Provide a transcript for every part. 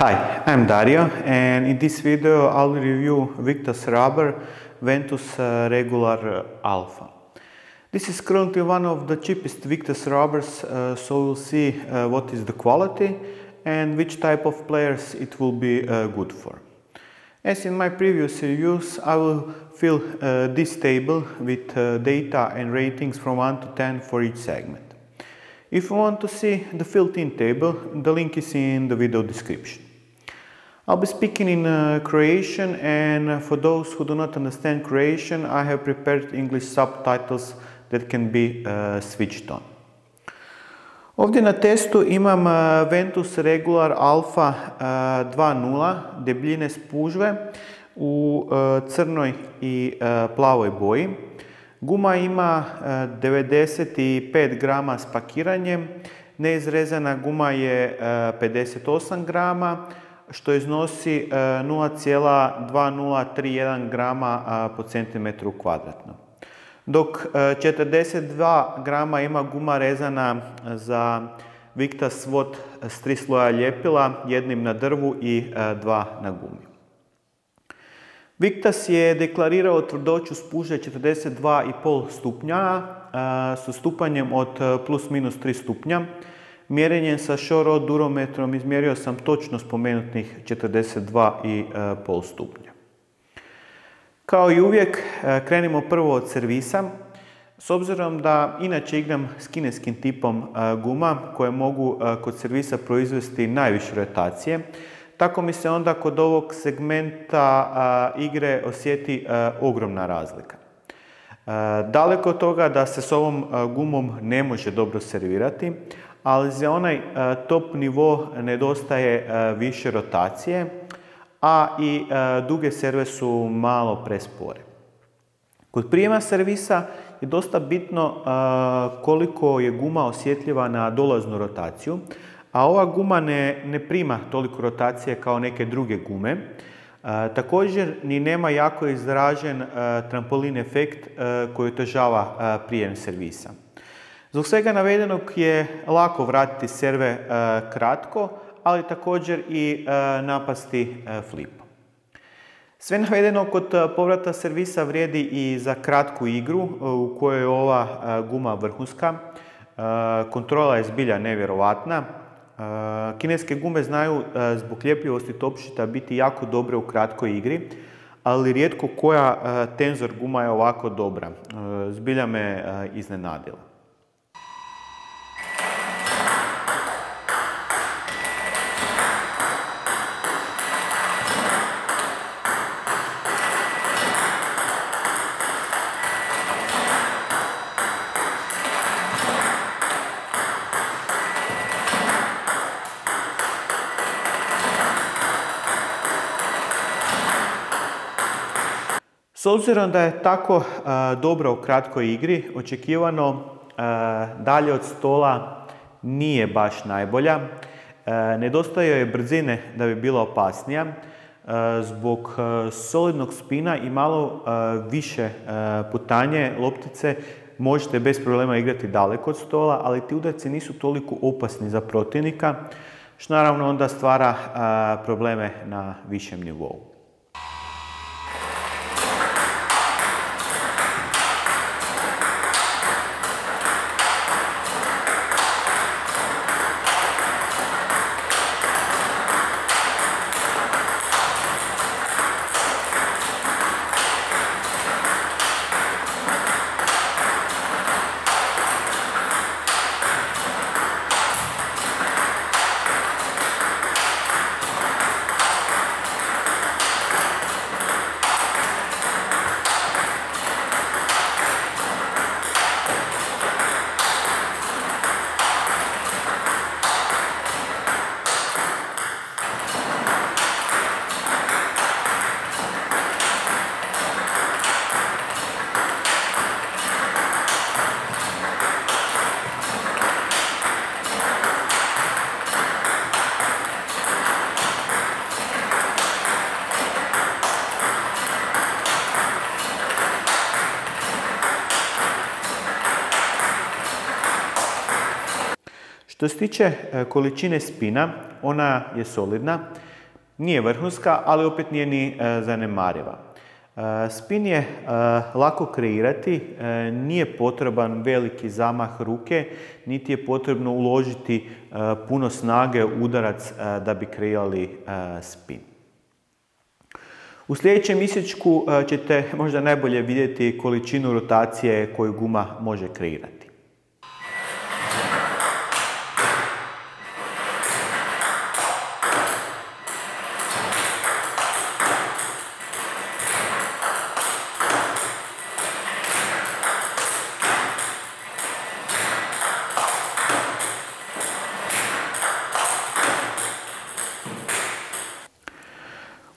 Hi, I'm Dario, and in this video I'll review Victas rubber Ventus Regular Alpha. This is currently one of the cheapest Victas rubbers, so we'll see what is the quality and which type of players it will be good for. As in my previous reviews, I will fill this table with data and ratings from 1 to 10 for each segment. If you want to see the filled-in table, the link is in the video description. I'll be speaking in Croatian, and for those who do not understand Croatian, I have prepared English subtitles that can be switched on. Ovdje na testu imam Ventus Regular Alpha 2.0 debljine spužve u crnoj i plavoj boji. Guma ima 95 grama s pakiranjem, neizrezana guma je 58 grama, što iznosi 0,2031 grama po centimetru kvadratnom. Dok 42 grama ima guma rezana za Victas Swat s 3 sloja ljepila, jednim na drvu i 2 na gumi. Victas je deklarirao tvrdoću spužve 42,5 stupnja s stupanjem od plus minus 3 stupnja. Mjerenjem sa shore rod durometrom izmjerio sam točno spomenutih 42,5 stupnja. Kao i uvijek, krenimo prvo od servisa. S obzirom da inače igram s kineskim tipom guma koje mogu kod servisa proizvesti najviše rotacije, tako mi se onda kod ovog segmenta igre osjeti ogromna razlika. Daleko od toga da se s ovom gumom ne može dobro servirati, ali za onaj top nivo nedostaje više rotacije, a i duge serve su malo prespore. Kod prijema servisa je dosta bitno koliko je guma osjetljiva na dolaznu rotaciju, a ova guma ne prima toliko rotacije kao neke druge gume. Također ni nema jako izražen trampolin efekt koji otežava prijem servisa. Zbog svega navedenog je lako vratiti serve kratko, ali također i napasti flipom. Sve navedeno kod povrata servisa vrijedi i za kratku igru u kojoj je ova guma vrhunska. Kontrola je zbilja nevjerovatna. Kineske gume znaju zbog ljepljivosti topšita biti jako dobre u kratkoj igri, ali rijetko koja tenzor guma je ovako dobra. Zbilja me iznenadila. S obzirom da je tako dobro u kratkoj igri, očekivano dalje od stola nije baš najbolja. Nedostaje joj brzine da bi bila opasnija. Zbog solidnog spina i malo više putanje loptice možete bez problema igrati daleko od stola, ali ti udarci nisu toliko opasni za protivnika, što naravno onda stvara probleme na višem nivou. Što se tiče količine spina, ona je solidna, nije vrhunska, ali opet nije ni zanemariva. Spin je lako kreirati, nije potreban veliki zamah ruke, niti je potrebno uložiti puno snage u udarac da bi kreirali spin. U sljedećem isječku ćete možda najbolje vidjeti količinu rotacije koju guma može kreirati.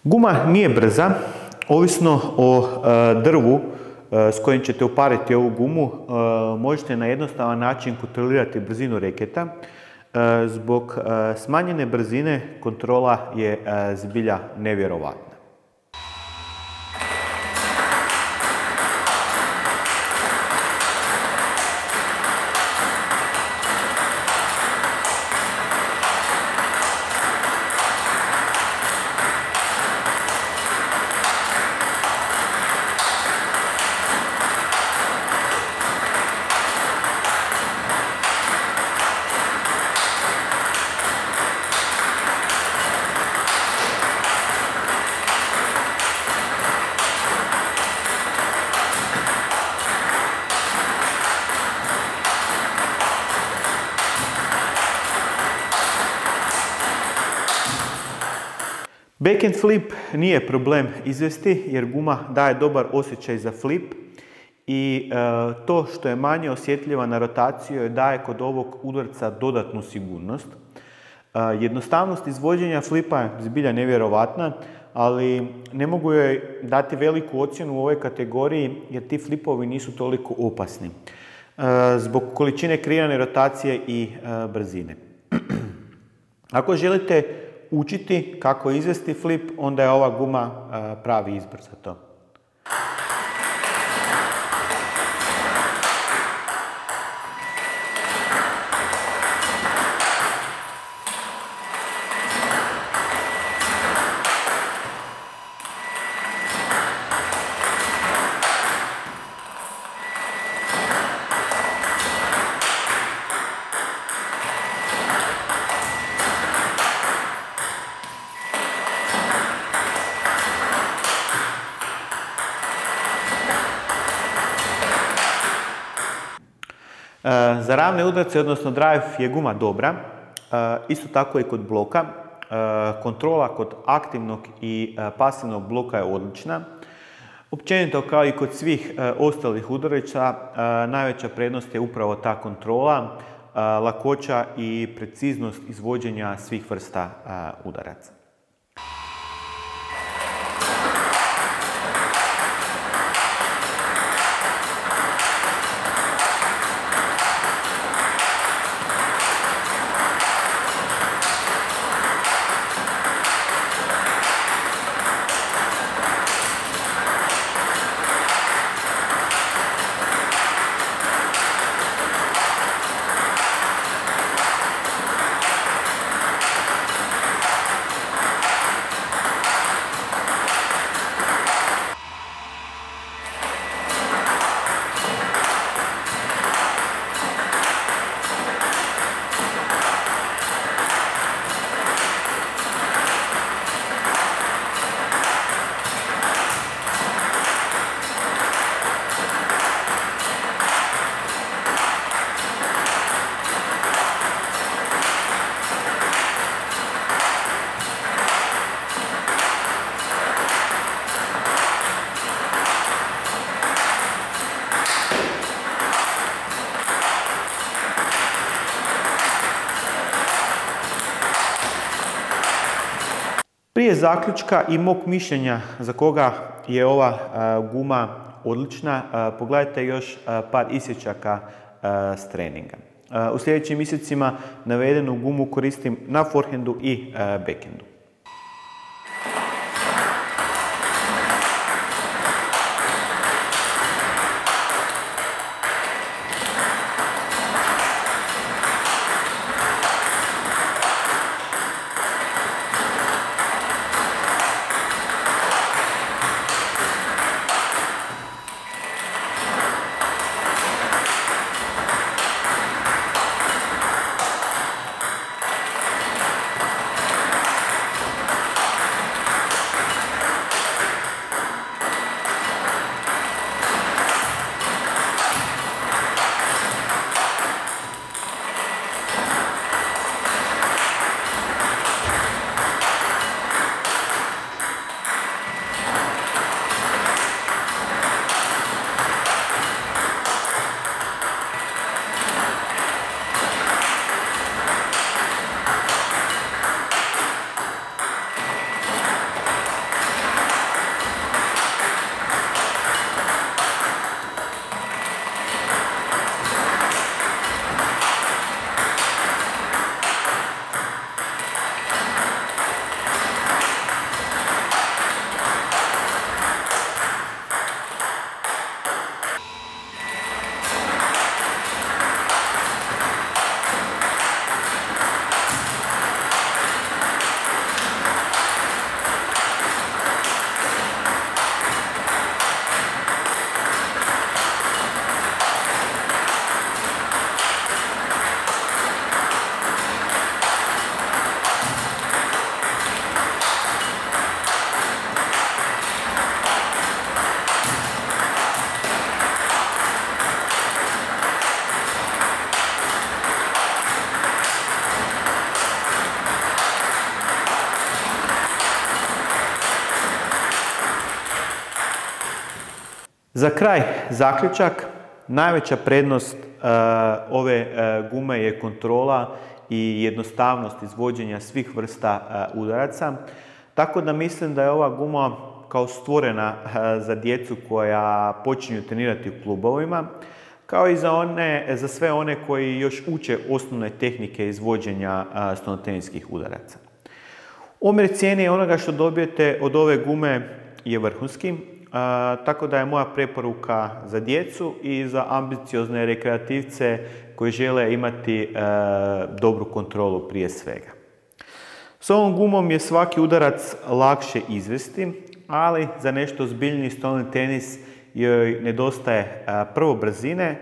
Guma nije brza, ovisno o drvu s kojim ćete upariti ovu gumu, možete na jednostavan način kontrolirati brzinu reketa. Zbog smanjene brzine kontrola je zbilja nevjerovatna. Backhand flip nije problem izvesti jer guma daje dobar osjećaj za flip i to što je manje osjetljiva na rotaciju daje kod ovog udarca dodatnu sigurnost. Jednostavnost izvođenja flipa je zbilja nevjerovatna, ali ne mogu joj dati veliku ocjenu u ovoj kategoriji jer ti flipovi nisu toliko opasni zbog količine kreirane rotacije i brzine. Ako želite učiti kako izvesti flip, onda je ova guma pravi izbor za to. Za ravne udarce, odnosno drive, je guma dobra, isto tako i kod bloka. Kontrola kod aktivnog i pasivnog bloka je odlična. Općenito kao i kod svih ostalih udarača, najveća prednost je upravo ta kontrola, lakoća i preciznost izvođenja svih vrsta udaraca. Prije zaključka i mog mišljenja za koga je ova guma odlična, pogledajte još par isječaka s treninga. U sljedećim mjesecima navedenu gumu koristim na forehandu i backhandu. Za kraj, zaključak. Najveća prednost ove gume je kontrola i jednostavnost izvođenja svih vrsta udaraca. Tako da mislim da je ova guma kao stvorena za djecu koja počinju trenirati u klubovima, kao i za sve one koji još uče osnovne tehnike izvođenja stolnoteniskih udaraca. Omjer cijene onoga što dobijete od ove gume je vrhunski, tako da je moja preporuka za djecu i za ambiciozne rekreativce koji žele imati dobru kontrolu prije svega. S ovom gumom je svaki udarac lakše izvesti, ali za nešto ozbiljniji stolni tenis joj nedostaje prvo brzine,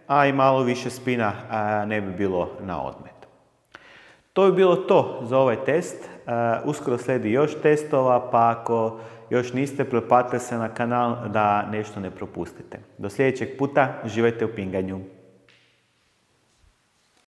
a i malo više spina ne bi bilo na odmet. To bi bilo to za ovaj test. Uskoro slijedi još testova, pa ako još niste, pretplatite se na kanal da nešto ne propustite. Do sljedećeg puta, uživajte u pinganju.